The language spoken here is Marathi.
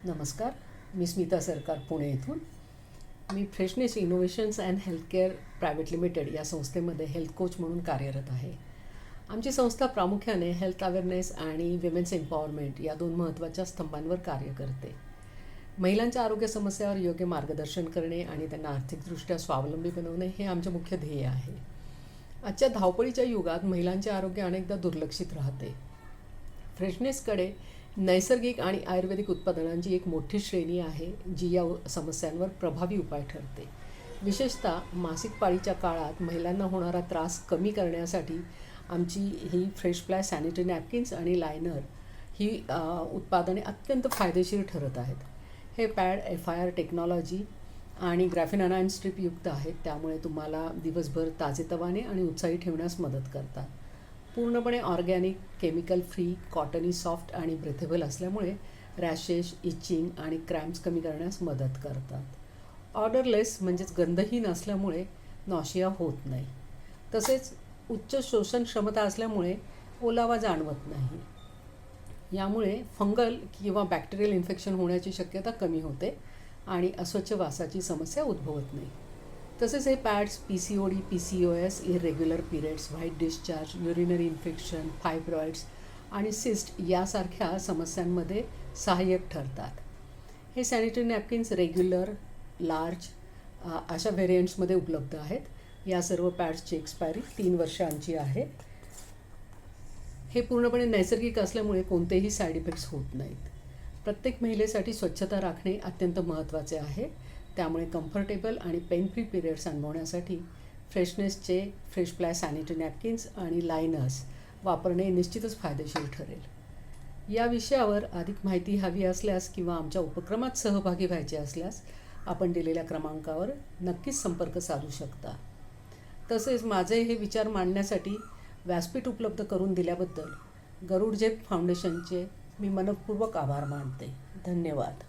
नमस्कार, मी स्मिता सरकार पुणे येथून. मी freshness innovations and healthcare private limited या संस्थेमध्ये हेल्थ कोच म्हणून कार्यरत आहे. आमची संस्था प्रामुख्याने हेल्थ अवेअरनेस आणि विमेन्स एम्पॉवरमेंट या दोन महत्त्वाच्या स्तंभांवर कार्य करते. महिलांच्या आरोग्य समस्यावर योग्य मार्गदर्शन करणे आणि त्यांना आर्थिकदृष्ट्या स्वावलंबी बनवणे हे आमचे मुख्य ध्येय आहे. आजच्या धावपळीच्या युगात महिलांचे आरोग्य अनेकदा दुर्लक्षित राहते. फ्रेशनेसकडे नैसर्गिक आणि आयुर्वेदिक उत्पादनांची एक मोठी श्रेणी आहे, जी या समस्यांवर प्रभावी उपाय ठरते. विशेषतः मासिक पाळीच्या काळात महिलांना होणारा त्रास कमी करण्यासाठी आमची ही फ्रेशप्लाय सॅनिटरी नॅपकिन्स आणि लायनर ही उत्पादने अत्यंत फायदेशीर ठरत आहेत. हे पॅड FIR टेक्नॉलॉजी आणि ग्रॅफिन अनायन स्ट्रिपयुक्त आहेत, त्यामुळे तुम्हाला दिवसभर ताजेतवाने आणि उत्साही ठेवण्यास मदत करतात. पूर्णपणे organic, chemical free, cottony, soft आणि ब्रेथेबल असल्यामुळे रॅशेस, इचिंग आणि क्रॅम्प्स कमी करण्यास मदत करतात. ऑर्डरलेस म्हणजेच गंधहीन असल्यामुळे नॉशिया होत नाही. तसेच उच्च शोषण क्षमता असल्यामुळे ओलावा जाणवत नाही. यामुळे फंगल किंवा बॅक्टेरियल इन्फेक्शन होण्याची शक्यता कमी होते आणि अस्वच्छ वासाची समस्या उद्भवत नाही. तसेच हे pads PCOD, PCOS, irregular periods, white discharge, urinary infection, fibroids आणि सिस्ट यासारख्या समस्यांमध्ये सहाय्यक ठरतात. हे सॅनिटरी नॅपकिन्स रेग्युलर, लार्ज अशा व्हेरियंट्समध्ये उपलब्ध आहेत. या सर्व पॅड्सची एक्सपायरी 3 वर्षांची आहे. हे पूर्णपणे नैसर्गिक असल्यामुळे कोणतेही साईड इफेक्ट्स होत नाहीत. प्रत्येक महिलेसाठी स्वच्छता राखणे अत्यंत महत्त्वाचे आहे. त्यामुळे कम्फर्टेबल आणि पेन फ्री पिरियड्स अनुभवण्यासाठी फ्रेशनेसचे फ्रेशप्लाय सॅनिटरी नॅपकिन्स आणि लायनर्स वापरणे निश्चितच फायदेशीर ठरेल. या विषयावर अधिक माहिती हवी असल्यास किंवा आमच्या उपक्रमात सहभागी व्हायचे असल्यास आपण दिलेल्या क्रमांकावर नक्कीच संपर्क साधू शकता. तसेच माझे हे विचार मांडण्यासाठी व्यासपीठ उपलब्ध करून दिल्याबद्दल गरुड झेप फाउंडेशनचे मी मनःपूर्वक आभार मानते. धन्यवाद.